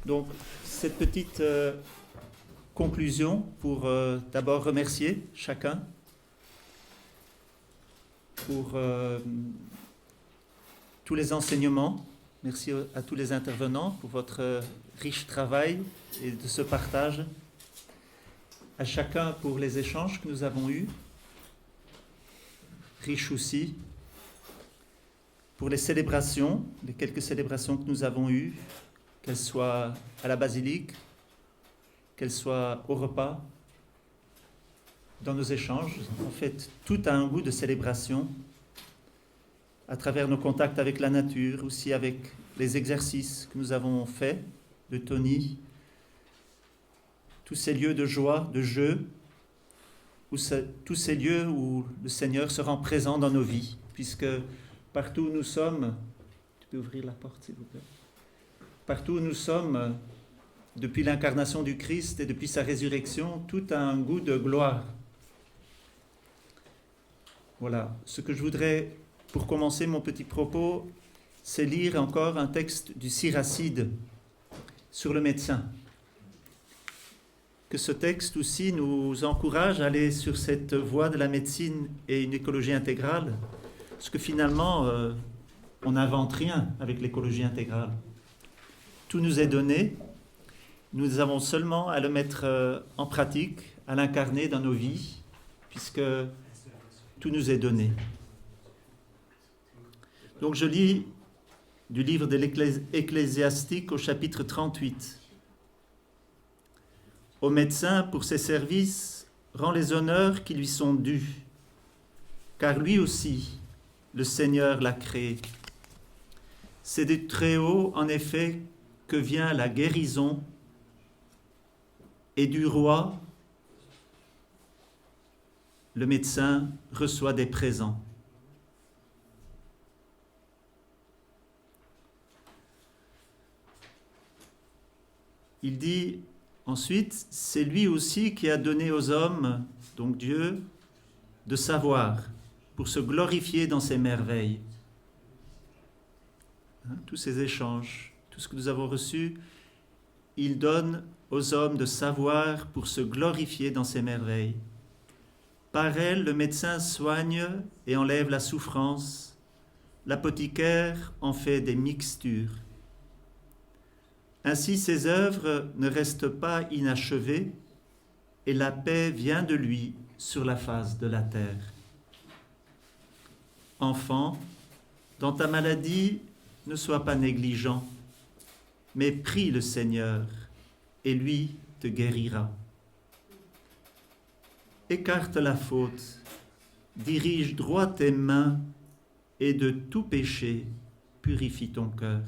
Donc, cette petite conclusion pour d'abord remercier chacun pour tous les enseignements. Merci à tous les intervenants pour votre riche travail et de ce partage. À chacun pour les échanges que nous avons eus, riches aussi. Pour les célébrations, les quelques célébrations que nous avons eues, qu'elles soient à la basilique, qu'elles soient au repas, dans nos échanges. En fait, tout a un goût de célébration à travers nos contacts avec la nature, aussi avec les exercices que nous avons faits de Tony, tous ces lieux de joie, de jeu, tous ces lieux où le Seigneur se rend présent dans nos vies, puisque partout où nous sommes, tu peux ouvrir la porte s'il vous plaît, partout où nous sommes, depuis l'incarnation du Christ et depuis sa résurrection, tout a un goût de gloire. Voilà, ce que je voudrais, pour commencer mon petit propos, c'est lire encore un texte du Siracide sur le médecin. Que ce texte aussi nous encourage à aller sur cette voie de la médecine et une écologie intégrale, parce que finalement, on n'invente rien avec l'écologie intégrale. Tout nous est donné, nous avons seulement à le mettre en pratique, à l'incarner dans nos vies, puisque tout nous est donné. Donc je lis du livre de l'Ecclésiastique au chapitre 38. Au médecin, pour ses services, rend les honneurs qui lui sont dus, car lui aussi, le Seigneur l'a créé. C'est du Très-Haut, en effet, que vient la guérison, et du roi, le médecin reçoit des présents. Il dit ensuite, c'est lui aussi qui a donné aux hommes, donc Dieu, de savoir, pour se glorifier dans ses merveilles. Tous ces échanges, tout ce que nous avons reçu, il donne aux hommes de savoir pour se glorifier dans ses merveilles. Par elle, le médecin soigne et enlève la souffrance. L'apothicaire en fait des mixtures. Ainsi, ses œuvres ne restent pas inachevées et la paix vient de lui sur la face de la terre. Enfant, dans ta maladie, ne sois pas négligent, mais prie le Seigneur et lui te guérira. Écarte la faute, dirige droit tes mains et de tout péché purifie ton cœur.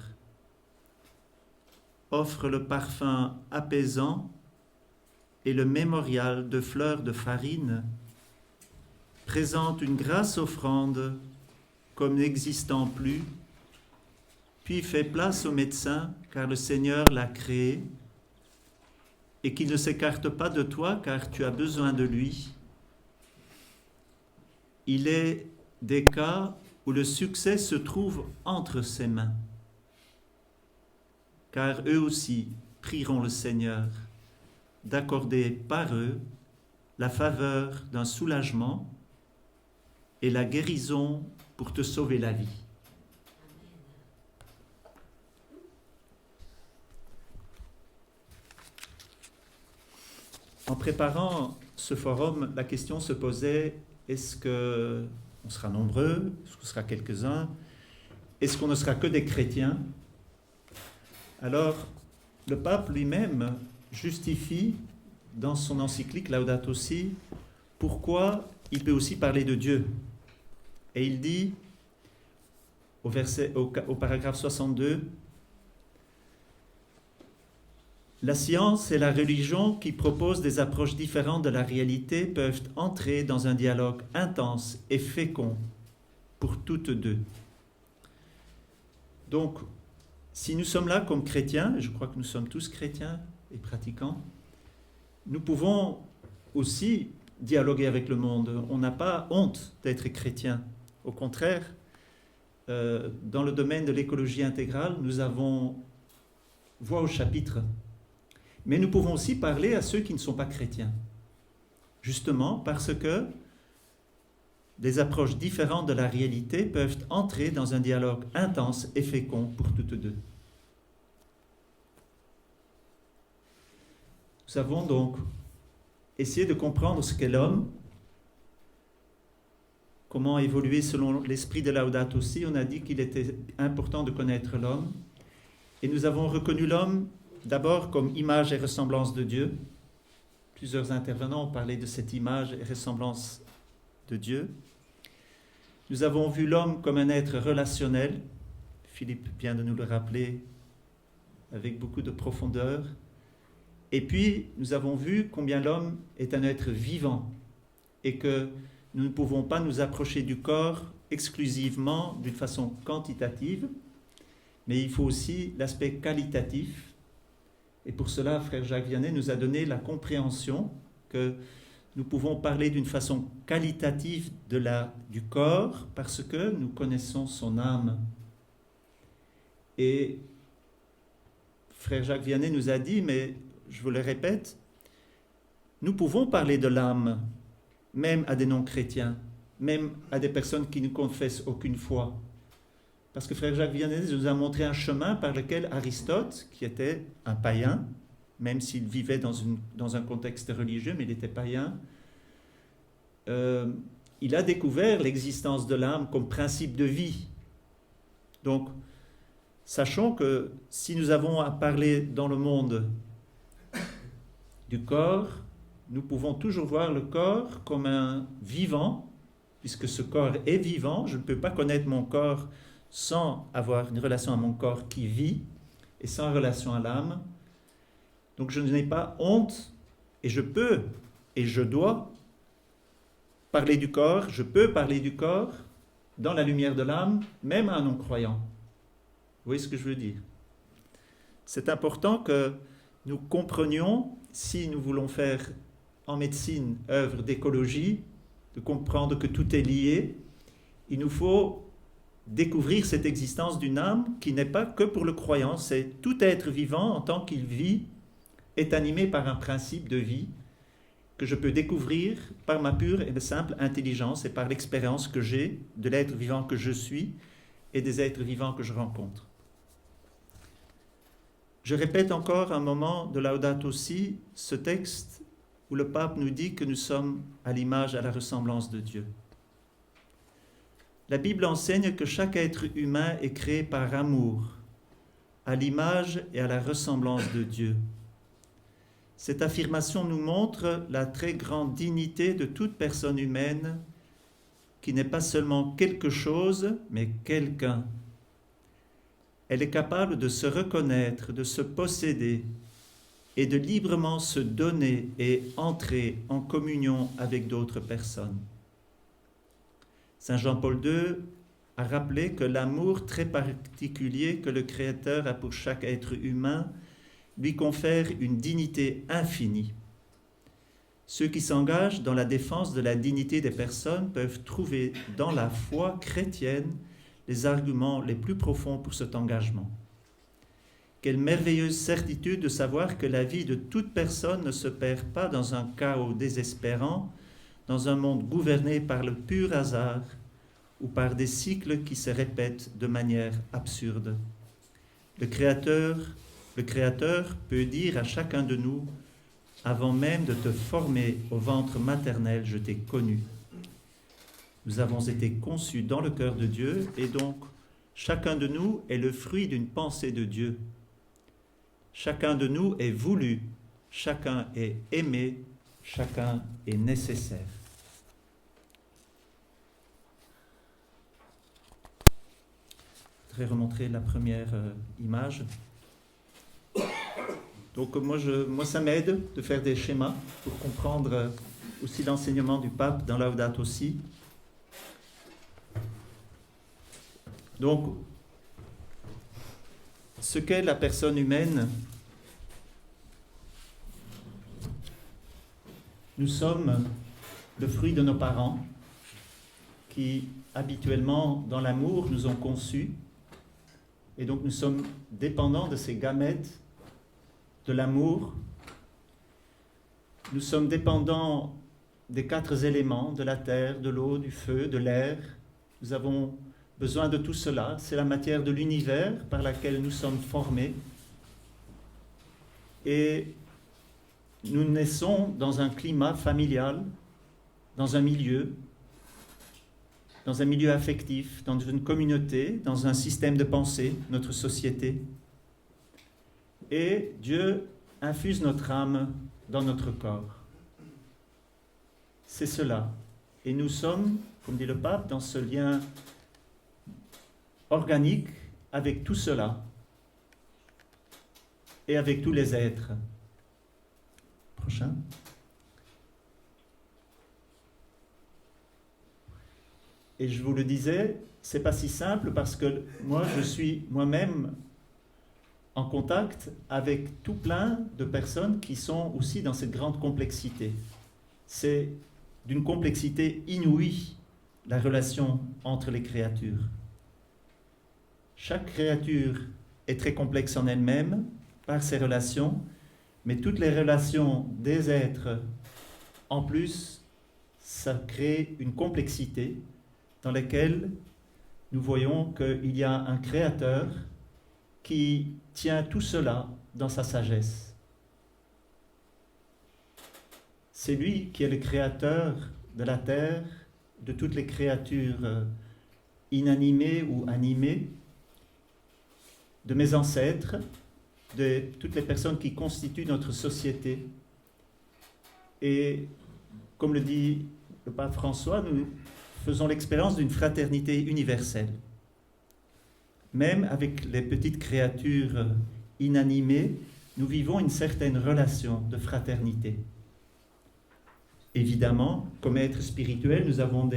Offre le parfum apaisant et le mémorial de fleurs de farine. Présente une grasse offrande comme n'existant plus, puis fais place au médecin car le Seigneur l'a créé et qu'il ne s'écarte pas de toi car tu as besoin de lui. Il est des cas où le succès se trouve entre ses mains, car eux aussi prieront le Seigneur d'accorder par eux la faveur d'un soulagement et la guérison pour te sauver la vie. En préparant ce forum, la question se posait, est-ce qu'on sera nombreux? Est-ce qu'on sera quelques-uns? Est-ce qu'on ne sera que des chrétiens? Alors, le pape lui-même justifie dans son encyclique Laudato Si pourquoi il peut aussi parler de Dieu. Et il dit au paragraphe 62, la science et la religion qui proposent des approches différentes de la réalité peuvent entrer dans un dialogue intense et fécond pour toutes deux. Donc, si nous sommes là comme chrétiens, et je crois que nous sommes tous chrétiens et pratiquants, nous pouvons aussi dialoguer avec le monde. On n'a pas honte d'être chrétien. Au contraire, dans le domaine de l'écologie intégrale, nous avons voient au chapitre. Mais nous pouvons aussi parler à ceux qui ne sont pas chrétiens. Justement parce que des approches différentes de la réalité peuvent entrer dans un dialogue intense et fécond pour toutes deux. Nous avons donc essayé de comprendre ce qu'est l'homme, comment évoluer selon l'esprit de Laudato Si. On a dit qu'il était important de connaître l'homme. Et nous avons reconnu l'homme d'abord comme image et ressemblance de Dieu. Plusieurs intervenants ont parlé de cette image et ressemblance de Dieu. Nous avons vu l'homme comme un être relationnel. Philippe vient de nous le rappeler avec beaucoup de profondeur. Et puis, nous avons vu combien l'homme est un être vivant et que nous ne pouvons pas nous approcher du corps exclusivement d'une façon quantitative, mais il faut aussi l'aspect qualitatif. Et pour cela, frère Jacques Vianney nous a donné la compréhension que nous pouvons parler d'une façon qualitative du corps parce que nous connaissons son âme. Et frère Jacques Vianney nous a dit, mais je vous le répète, nous pouvons parler de l'âme, même à des non-chrétiens, même à des personnes qui ne confessent aucune foi. Parce que frère Jacques Vianney nous a montré un chemin par lequel Aristote, qui était un païen, même s'il vivait dans un contexte religieux, mais il était païen, il a découvert l'existence de l'âme comme principe de vie. Donc, sachons que si nous avons à parler dans le monde du corps, nous pouvons toujours voir le corps comme un vivant, puisque ce corps est vivant. Je ne peux pas connaître mon corps sans avoir une relation à mon corps qui vit et sans relation à l'âme. Donc je n'ai pas honte et je peux et je dois parler du corps, je peux parler du corps dans la lumière de l'âme, même à un non-croyant. Vous voyez ce que je veux dire? C'est important que nous comprenions, si nous voulons faire en médecine œuvre d'écologie, de comprendre que tout est lié, il nous faut découvrir cette existence d'une âme qui n'est pas que pour le croyant, c'est tout être vivant en tant qu'il vit, est animé par un principe de vie que je peux découvrir par ma pure et simple intelligence et par l'expérience que j'ai de l'être vivant que je suis et des êtres vivants que je rencontre. Je répète encore un moment de Laudato Si, ce texte où le pape nous dit que nous sommes à l'image, à la ressemblance de Dieu. La Bible enseigne que chaque être humain est créé par amour, à l'image et à la ressemblance de Dieu. Cette affirmation nous montre la très grande dignité de toute personne humaine qui n'est pas seulement quelque chose, mais quelqu'un. Elle est capable de se reconnaître, de se posséder et de librement se donner et entrer en communion avec d'autres personnes. Saint Jean-Paul II a rappelé que l'amour très particulier que le Créateur a pour chaque être humain lui confère une dignité infinie. Ceux qui s'engagent dans la défense de la dignité des personnes peuvent trouver dans la foi chrétienne les arguments les plus profonds pour cet engagement. Quelle merveilleuse certitude de savoir que la vie de toute personne ne se perd pas dans un chaos désespérant, dans un monde gouverné par le pur hasard ou par des cycles qui se répètent de manière absurde. Le Créateur peut dire à chacun de nous, avant même de te former au ventre maternel, je t'ai connu. Nous avons été conçus dans le cœur de Dieu et donc chacun de nous est le fruit d'une pensée de Dieu. Chacun de nous est voulu, chacun est aimé, chacun est nécessaire. Je voudrais remontrer la première image. Donc moi ça m'aide de faire des schémas pour comprendre aussi l'enseignement du pape dans Laudato Si. Donc, ce qu'est la personne humaine, nous sommes le fruit de nos parents qui, habituellement, dans l'amour, nous ont conçus. Et donc, nous sommes dépendants de ces gamètes de l'amour. Nous sommes dépendants des 4 éléments, de la terre, de l'eau, du feu, de l'air. Nous avons besoin de tout cela. C'est la matière de l'univers par laquelle nous sommes formés. Et nous naissons dans un climat familial, dans un milieu affectif, dans une communauté, dans un système de pensée, notre société. Et Dieu infuse notre âme dans notre corps. C'est cela. Et nous sommes, comme dit le pape, dans ce lien organique avec tout cela et avec tous les êtres. Prochain. Et je vous le disais, c'est pas si simple parce que moi, je suis moi-même en contact avec tout plein de personnes qui sont aussi dans cette grande complexité. C'est d'une complexité inouïe, la relation entre les créatures. Chaque créature est très complexe en elle-même par ses relations, mais toutes les relations des êtres, en plus, ça crée une complexité dans laquelle nous voyons qu'il y a un créateur qui tient tout cela dans sa sagesse. C'est lui qui est le créateur de la terre, de toutes les créatures inanimées ou animées, de mes ancêtres, de toutes les personnes qui constituent notre société. Et comme le dit le pape François, nous faisons l'expérience d'une fraternité universelle. Même avec les petites créatures inanimées, nous vivons une certaine relation de fraternité. Évidemment, comme êtres spirituels, nous avons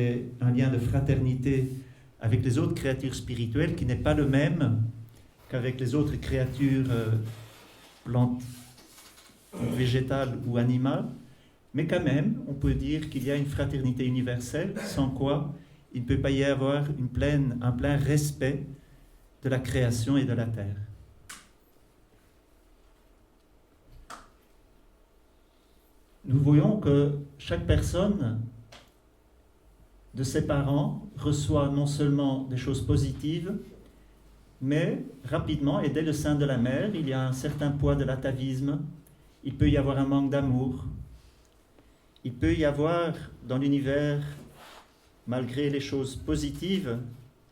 un lien de fraternité avec les autres créatures spirituelles qui n'est pas le même qu'avec les autres créatures plantes, végétales ou animales. Mais quand même, on peut dire qu'il y a une fraternité universelle, sans quoi il ne peut pas y avoir un plein respect de la création et de la terre. Nous voyons que chaque personne de ses parents reçoit non seulement des choses positives, mais rapidement, et dès le sein de la mère, il y a un certain poids de l'atavisme, il peut y avoir un manque d'amour, il peut y avoir dans l'univers, malgré les choses positives,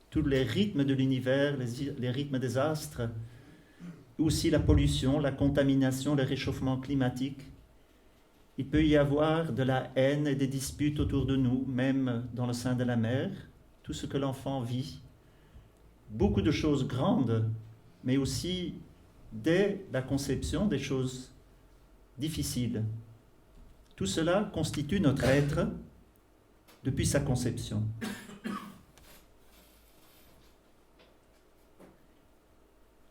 tous les rythmes de l'univers, les rythmes des astres, aussi la pollution, la contamination, le réchauffement climatique. Il peut y avoir de la haine et des disputes autour de nous, même dans le sein de la mère, tout ce que l'enfant vit. Beaucoup de choses grandes, mais aussi, dès la conception, des choses difficiles. Tout cela constitue notre être depuis sa conception.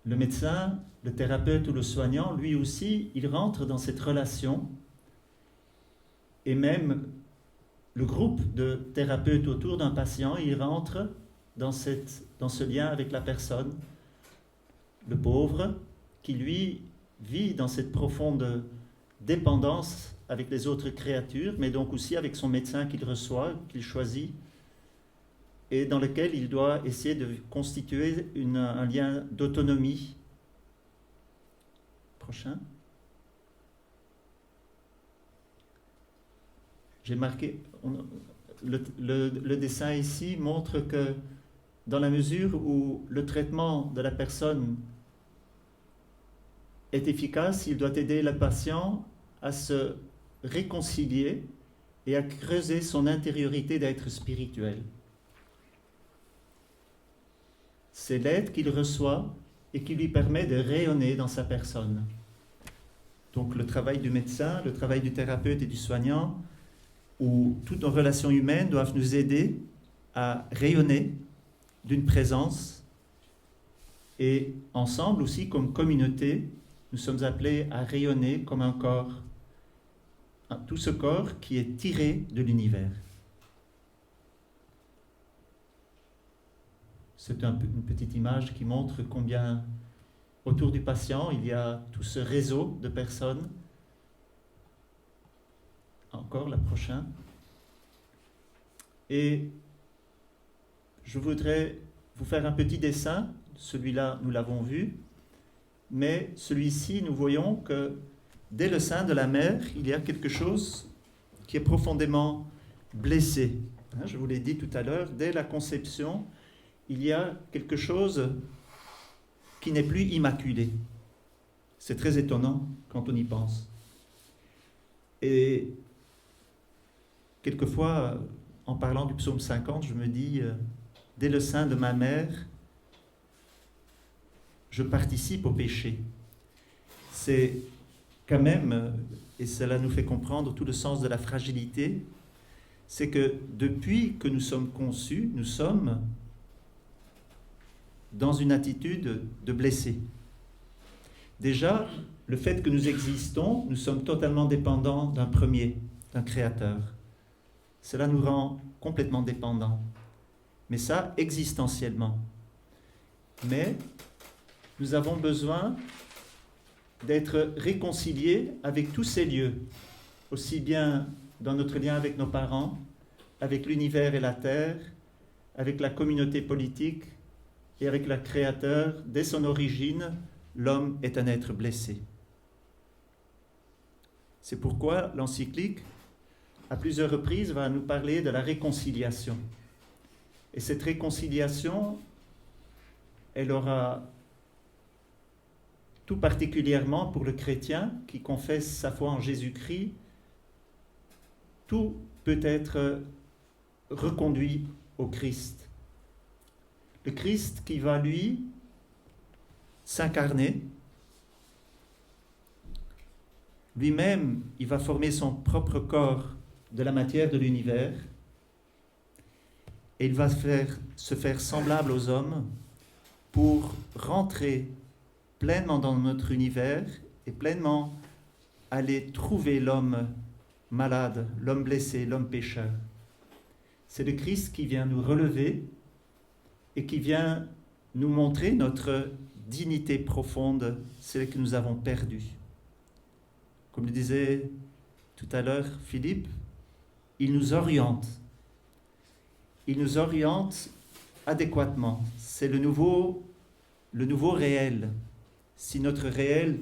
Le médecin, le thérapeute ou le soignant, lui aussi, il rentre dans cette relation. Et même le groupe de thérapeutes autour d'un patient, il rentre dans ce lien avec la personne, le pauvre, qui lui vit dans cette profonde dépendance avec les autres créatures, mais donc aussi avec son médecin qu'il reçoit, qu'il choisit, et dans lequel il doit essayer de constituer un lien d'autonomie. Prochain. J'ai marqué, le dessin ici montre que dans la mesure où le traitement de la personne est efficace, il doit aider le patient à se réconcilier et à creuser son intériorité d'être spirituel. C'est l'aide qu'il reçoit et qui lui permet de rayonner dans sa personne. Donc le travail du médecin, le travail du thérapeute et du soignant, où toutes nos relations humaines doivent nous aider à rayonner d'une présence, et ensemble aussi comme communauté, nous sommes appelés à rayonner comme un corps, tout ce corps qui est tiré de l'univers. C'est une petite image qui montre combien autour du patient, il y a tout ce réseau de personnes. Encore la prochaine. Et je voudrais vous faire un petit dessin. Celui-là, nous l'avons vu. Mais celui-ci, nous voyons que dès le sein de la mère, il y a quelque chose qui est profondément blessé. Je vous l'ai dit tout à l'heure, dès la conception, il y a quelque chose qui n'est plus immaculé. C'est très étonnant quand on y pense. Et quelquefois, en parlant du psaume 50, je me dis, dès le sein de ma mère, je participe au péché. C'est quand même, et cela nous fait comprendre tout le sens de la fragilité, c'est que depuis que nous sommes conçus, nous sommes dans une attitude de blessé. Déjà, le fait que nous existons, nous sommes totalement dépendants d'un premier, d'un créateur. Cela nous rend complètement dépendants. Mais ça, existentiellement. Mais nous avons besoin d'être réconciliés avec tous ces lieux, aussi bien dans notre lien avec nos parents, avec l'univers et la terre, avec la communauté politique et avec le Créateur. Dès son origine, l'homme est un être blessé. C'est pourquoi l'encyclique, à plusieurs reprises, va nous parler de la réconciliation. Et cette réconciliation, elle aura tout particulièrement pour le chrétien qui confesse sa foi en Jésus-Christ, tout peut être reconduit au Christ. Le Christ qui va, lui, s'incarner. Lui-même, il va former son propre corps de la matière de l'univers et il va se faire semblable aux hommes pour rentrer pleinement dans notre univers et pleinement aller trouver l'homme malade, l'homme blessé, l'homme pécheur. C'est le Christ qui vient nous relever et qui vient nous montrer notre dignité profonde, celle que nous avons perdue. Comme le disait tout à l'heure Philippe, il nous oriente. Il nous oriente adéquatement. C'est le nouveau réel. Si notre réel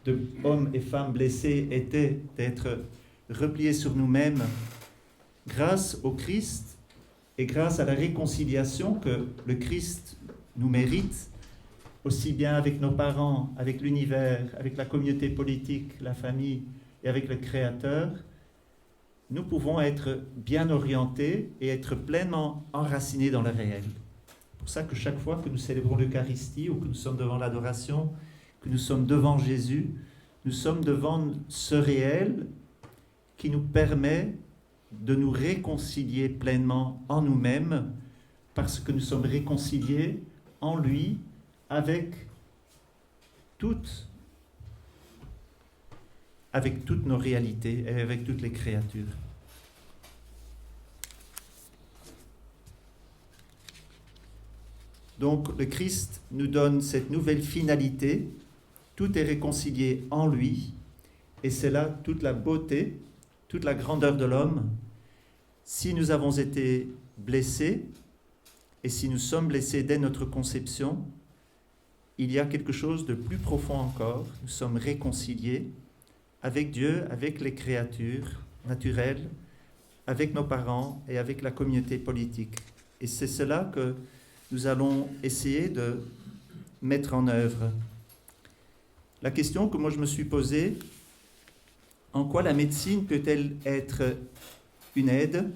de hommes et femmes blessés était d'être repliés sur nous-mêmes, grâce au Christ et grâce à la réconciliation que le Christ nous mérite, aussi bien avec nos parents, avec l'univers, avec la communauté politique, la famille et avec le Créateur, nous pouvons être bien orientés et être pleinement enracinés dans le réel. C'est pour ça que chaque fois que nous célébrons l'Eucharistie ou que nous sommes devant l'adoration, que nous sommes devant Jésus, nous sommes devant ce réel qui nous permet de nous réconcilier pleinement en nous-mêmes parce que nous sommes réconciliés en lui avec toutes nos réalités et avec toutes les créatures. Donc le Christ nous donne cette nouvelle finalité, tout est réconcilié en lui, et c'est là toute la beauté, toute la grandeur de l'homme. Si nous avons été blessés, et si nous sommes blessés dès notre conception, il y a quelque chose de plus profond encore, nous sommes réconciliés avec Dieu, avec les créatures naturelles, avec nos parents et avec la communauté politique. Et c'est cela que nous allons essayer de mettre en œuvre. La question que moi je me suis posée, en quoi la médecine peut-elle être une aide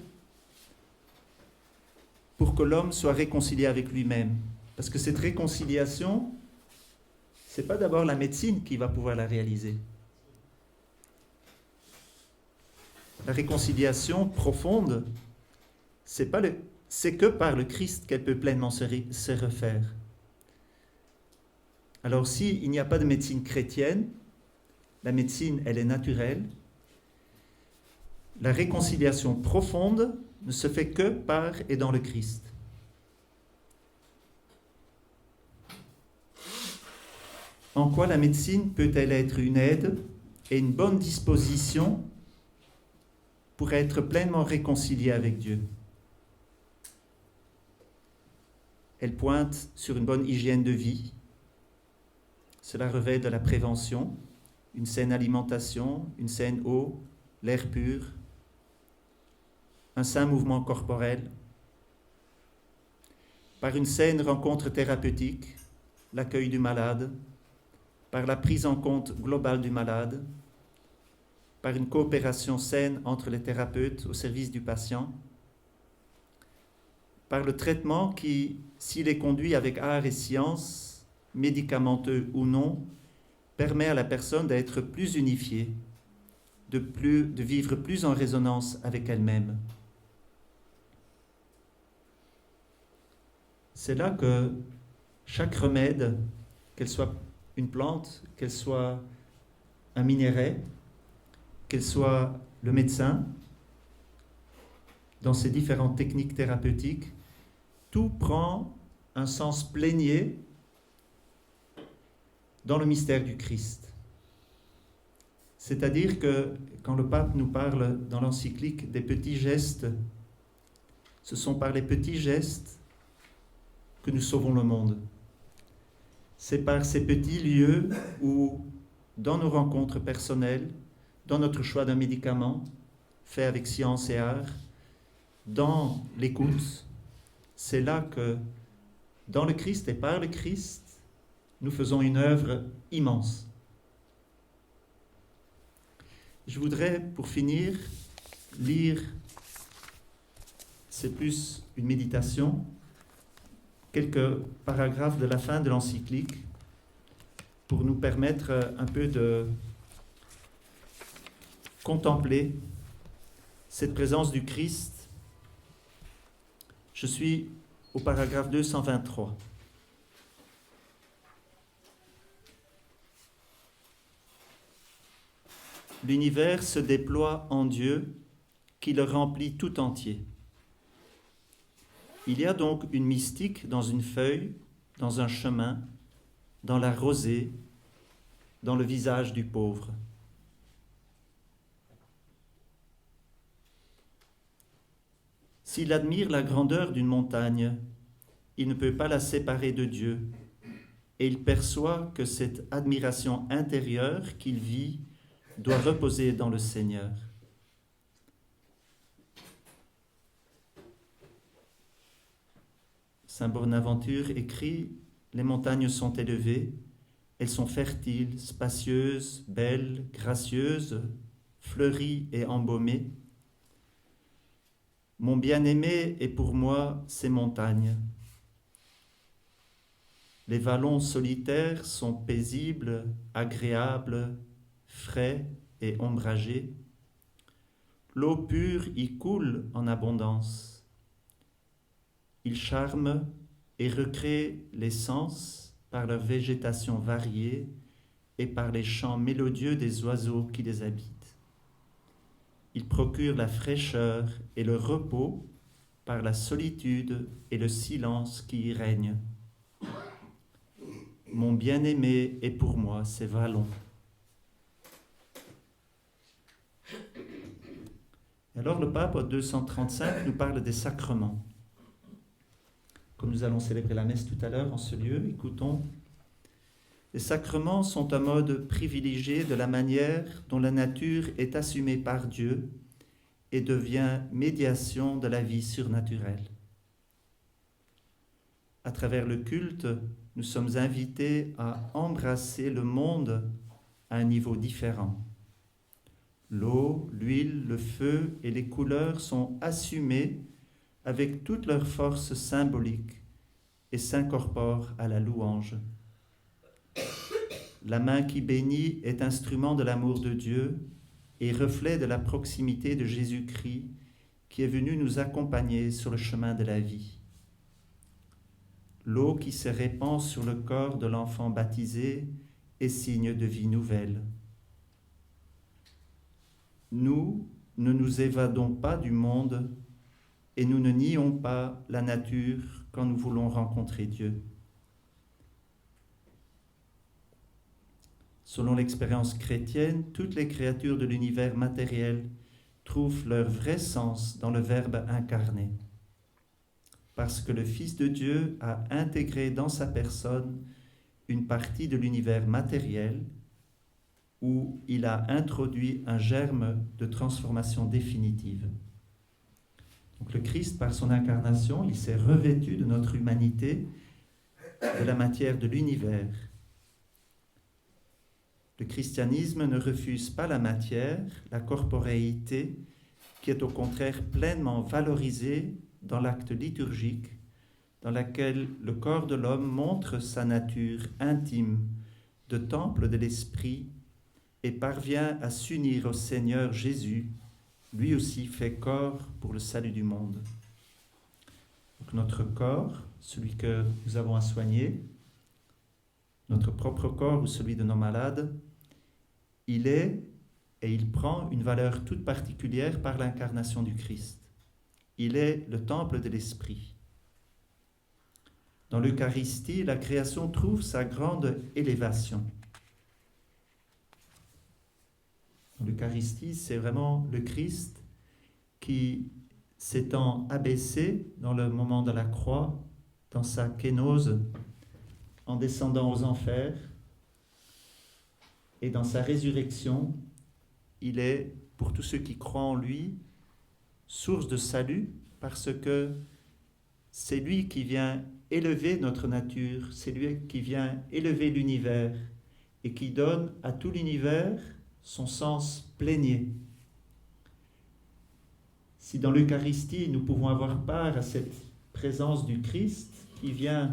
pour que l'homme soit réconcilié avec lui-même? Parce que cette réconciliation, ce n'est pas d'abord la médecine qui va pouvoir la réaliser. La réconciliation profonde, c'est que par le Christ qu'elle peut pleinement se refaire. Alors s'il n'y a pas de médecine chrétienne, la médecine, elle est naturelle, la réconciliation profonde ne se fait que par et dans le Christ. En quoi la médecine peut-elle être une aide et une bonne disposition pour être pleinement réconcilié avec Dieu? Elle pointe sur une bonne hygiène de vie. Cela revêt de la prévention, une saine alimentation, une saine eau, l'air pur, un sain mouvement corporel. Par une saine rencontre thérapeutique, l'accueil du malade, par la prise en compte globale du malade, par une coopération saine entre les thérapeutes au service du patient, par le traitement qui, s'il est conduit avec art et science, médicamenteux ou non, permet à la personne d'être plus unifiée, de vivre plus en résonance avec elle-même. C'est là que chaque remède, qu'elle soit une plante, qu'elle soit un minerai, qu'elle soit le médecin, dans ses différentes techniques thérapeutiques, tout prend un sens plénier dans le mystère du Christ. C'est-à-dire que quand le pape nous parle dans l'encyclique des petits gestes, ce sont par les petits gestes que nous sauvons le monde. C'est par ces petits lieux où, dans nos rencontres personnelles, dans notre choix d'un médicament, fait avec science et art, dans l'écoute, c'est là que, dans le Christ et par le Christ, nous faisons une œuvre immense. Je voudrais, pour finir, lire, c'est plus une méditation, quelques paragraphes de la fin de l'encyclique pour nous permettre un peu de contempler cette présence du Christ. Je suis au paragraphe 223. L'univers se déploie en Dieu qui le remplit tout entier. Il y a donc une mystique dans une feuille, dans un chemin, dans la rosée, dans le visage du pauvre. S'il admire la grandeur d'une montagne, il ne peut pas la séparer de Dieu, et il perçoit que cette admiration intérieure qu'il vit doit reposer dans le Seigneur. Saint Bonaventure écrit « Les montagnes sont élevées, elles sont fertiles, spacieuses, belles, gracieuses, fleuries et embaumées. Mon bien-aimé est pour moi ces montagnes. Les vallons solitaires sont paisibles, agréables, frais et ombragés. L'eau pure y coule en abondance. Ils charment et recréent les sens par leur végétation variée et par les chants mélodieux des oiseaux qui les habitent. Ils procurent la fraîcheur et le repos par la solitude et le silence qui y règnent. Mon bien-aimé est pour moi ces vallons. Alors le pape, au 235, nous parle des sacrements. Comme nous allons célébrer la messe tout à l'heure en ce lieu, écoutons. Les sacrements sont un mode privilégié de la manière dont la nature est assumée par Dieu et devient médiation de la vie surnaturelle. À travers le culte, nous sommes invités à embrasser le monde à un niveau différent. L'eau, l'huile, le feu et les couleurs sont assumés avec toute leur force symbolique et s'incorporent à la louange. La main qui bénit est instrument de l'amour de Dieu et reflet de la proximité de Jésus-Christ qui est venu nous accompagner sur le chemin de la vie. L'eau qui se répand sur le corps de l'enfant baptisé est signe de vie nouvelle. Nous ne nous évadons pas du monde et nous ne nions pas la nature quand nous voulons rencontrer Dieu. Selon l'expérience chrétienne, toutes les créatures de l'univers matériel trouvent leur vrai sens dans le Verbe incarné. Parce que le Fils de Dieu a intégré dans sa personne une partie de l'univers matériel où il a introduit un germe de transformation définitive. Donc le Christ, par son incarnation, il s'est revêtu de notre humanité, de la matière de l'univers. Le christianisme ne refuse pas la matière, la corporéité, qui est au contraire pleinement valorisée dans l'acte liturgique, dans lequel le corps de l'homme montre sa nature intime de temple de l'esprit et parvient à s'unir au Seigneur Jésus, lui aussi fait corps pour le salut du monde. Donc notre corps, celui que nous avons à soigner, notre propre corps ou celui de nos malades, il est et il prend une valeur toute particulière par l'incarnation du Christ. Il est le temple de l'Esprit. Dans l'Eucharistie, la création trouve sa grande élévation. Dans l'Eucharistie, c'est vraiment le Christ qui, s'étant abaissé dans le moment de la croix, dans sa kénose, en descendant aux enfers, et dans sa résurrection, il est, pour tous ceux qui croient en lui, source de salut, parce que c'est lui qui vient élever notre nature, c'est lui qui vient élever l'univers et qui donne à tout l'univers son sens plénier. Si dans l'Eucharistie, nous pouvons avoir part à cette présence du Christ qui vient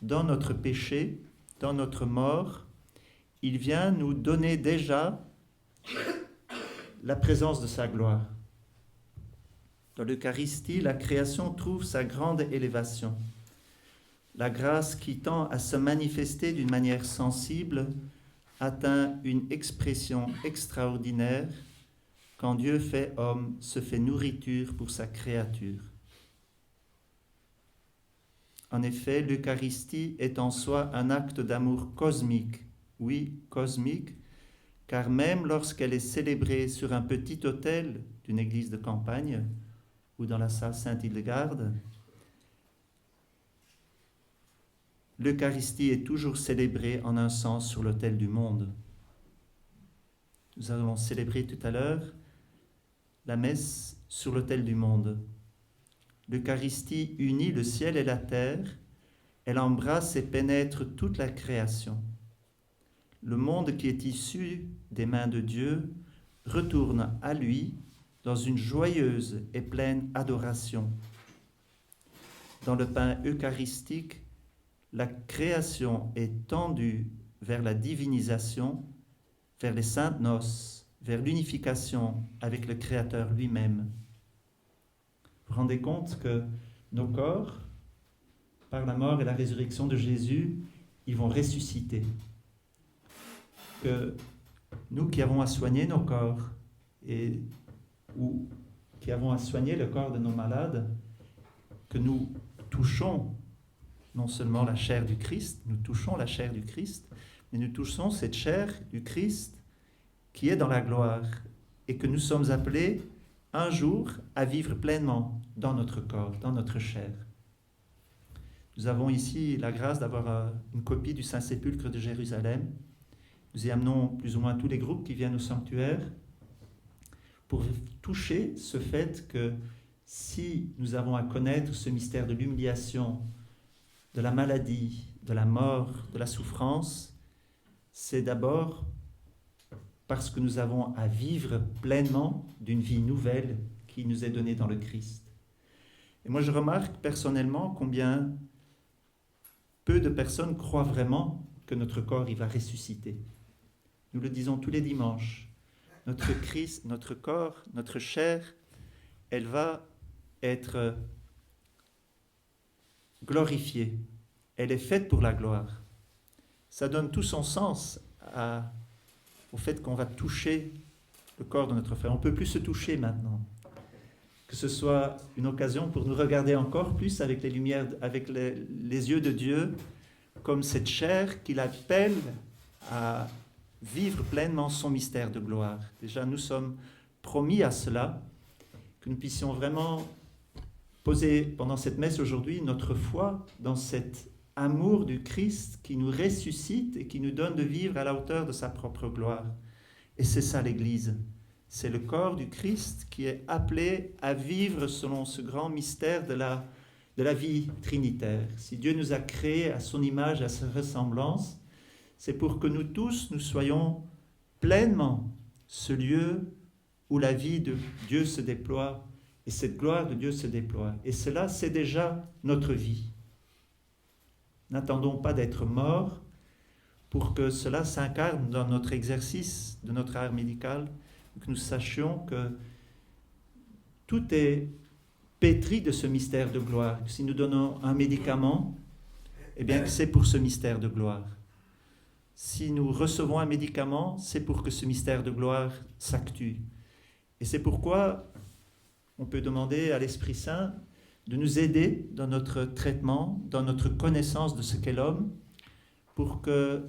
dans notre péché, dans notre mort, il vient nous donner déjà la présence de sa gloire. Dans l'Eucharistie, la création trouve sa grande élévation. La grâce qui tend à se manifester d'une manière sensible atteint une expression extraordinaire quand Dieu fait homme, se fait nourriture pour sa créature. En effet, l'Eucharistie est en soi un acte d'amour cosmique. Oui, cosmique, car même lorsqu'elle est célébrée sur un petit autel d'une église de campagne ou dans la salle Sainte-Hildegarde, l'Eucharistie est toujours célébrée en un sens sur l'autel du monde. Nous allons célébrer tout à l'heure la messe sur l'autel du monde. L'Eucharistie unit le ciel et la terre, elle embrasse et pénètre toute la création. Le monde qui est issu des mains de Dieu retourne à lui dans une joyeuse et pleine adoration. Dans le pain eucharistique, la création est tendue vers la divinisation, vers les saintes noces, vers l'unification avec le Créateur lui-même. Vous vous rendez compte que nos corps, par la mort et la résurrection de Jésus, ils vont ressusciter. Que nous qui avons à soigner nos corps ou qui avons à soigner le corps de nos malades, que nous touchons non seulement la chair du Christ, nous touchons la chair du Christ, mais nous touchons cette chair du Christ qui est dans la gloire et que nous sommes appelés un jour à vivre pleinement dans notre corps, dans notre chair. Nous avons ici la grâce d'avoir une copie du Saint-Sépulcre de Jérusalem. Nous y amenons plus ou moins tous les groupes qui viennent au sanctuaire pour toucher ce fait que si nous avons à connaître ce mystère de l'humiliation, de la maladie, de la mort, de la souffrance, c'est d'abord parce que nous avons à vivre pleinement d'une vie nouvelle qui nous est donnée dans le Christ. Et moi, je remarque personnellement combien peu de personnes croient vraiment que notre corps, il va ressusciter. Nous le disons tous les dimanches. Notre Christ, notre corps, notre chair, elle va être glorifiée. Elle est faite pour la gloire. Ça donne tout son sens au fait qu'on va toucher le corps de notre frère. On ne peut plus se toucher maintenant. Que ce soit une occasion pour nous regarder encore plus avec les lumières, avec les yeux de Dieu, comme cette chair qu'il appelle à vivre pleinement son mystère de gloire. Déjà, nous sommes promis à cela, que nous puissions vraiment poser pendant cette messe aujourd'hui notre foi dans cet amour du Christ qui nous ressuscite et qui nous donne de vivre à la hauteur de sa propre gloire. Et c'est ça l'Église. C'est le corps du Christ qui est appelé à vivre selon ce grand mystère de la vie trinitaire. Si Dieu nous a créés à son image, à sa ressemblance, c'est pour que nous tous, nous soyons pleinement ce lieu où la vie de Dieu se déploie et cette gloire de Dieu se déploie. Et cela, c'est déjà notre vie. N'attendons pas d'être morts pour que cela s'incarne dans notre exercice de notre art médical, que nous sachions que tout est pétri de ce mystère de gloire. Si nous donnons un médicament, eh bien, c'est pour ce mystère de gloire. Si nous recevons un médicament, c'est pour que ce mystère de gloire s'actue. Et c'est pourquoi on peut demander à l'Esprit Saint de nous aider dans notre traitement, dans notre connaissance de ce qu'est l'homme, pour que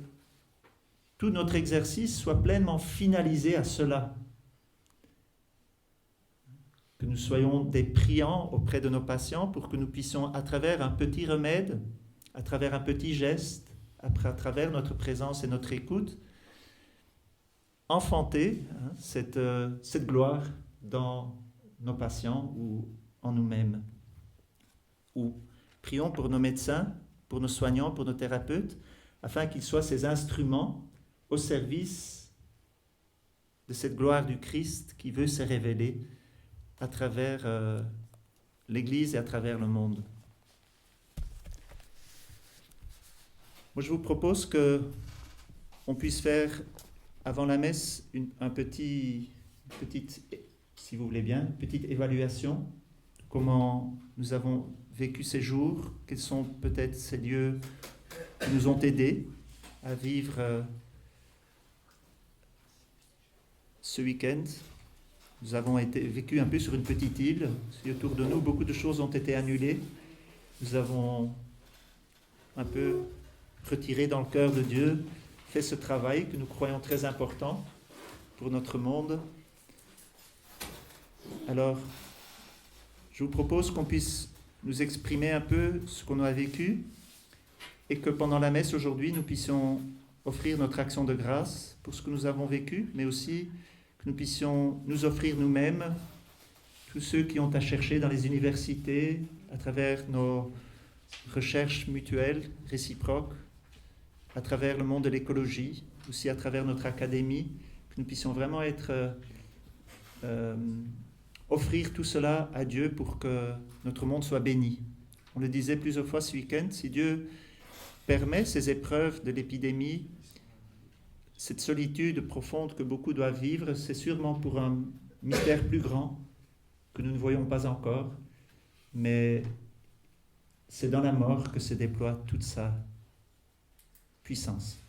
tout notre exercice soit pleinement finalisé à cela. Que nous soyons des priants auprès de nos patients pour que nous puissions, à travers un petit remède, à travers un petit geste, à travers notre présence et notre écoute, enfanter cette gloire dans nos patients ou en nous-mêmes. Ou prions pour nos médecins, pour nos soignants, pour nos thérapeutes, afin qu'ils soient ces instruments au service de cette gloire du Christ qui veut se révéler à travers l'Église et à travers le monde. Moi, je vous propose qu'on puisse faire, avant la messe, une petite, si vous voulez bien, une petite évaluation de comment nous avons vécu ces jours, quels sont peut-être ces lieux qui nous ont aidés à vivre ce week-end. Nous avons vécu un peu sur une petite île. Et autour de nous, beaucoup de choses ont été annulées. Nous avons un peu retiré dans le cœur de Dieu, fait ce travail que nous croyons très important pour notre monde. Alors, je vous propose qu'on puisse nous exprimer un peu ce qu'on a vécu et que pendant la messe aujourd'hui, nous puissions offrir notre action de grâce pour ce que nous avons vécu, mais aussi que nous puissions nous offrir nous-mêmes, tous ceux qui ont à chercher dans les universités, à travers nos recherches mutuelles, réciproques, à travers le monde de l'écologie, aussi à travers notre académie, que nous puissions vraiment offrir tout cela à Dieu pour que notre monde soit béni. On le disait plusieurs fois ce week-end, si Dieu permet ces épreuves de l'épidémie, cette solitude profonde que beaucoup doivent vivre, c'est sûrement pour un mystère plus grand que nous ne voyons pas encore, mais c'est dans la mort que se déploie toute sa puissance.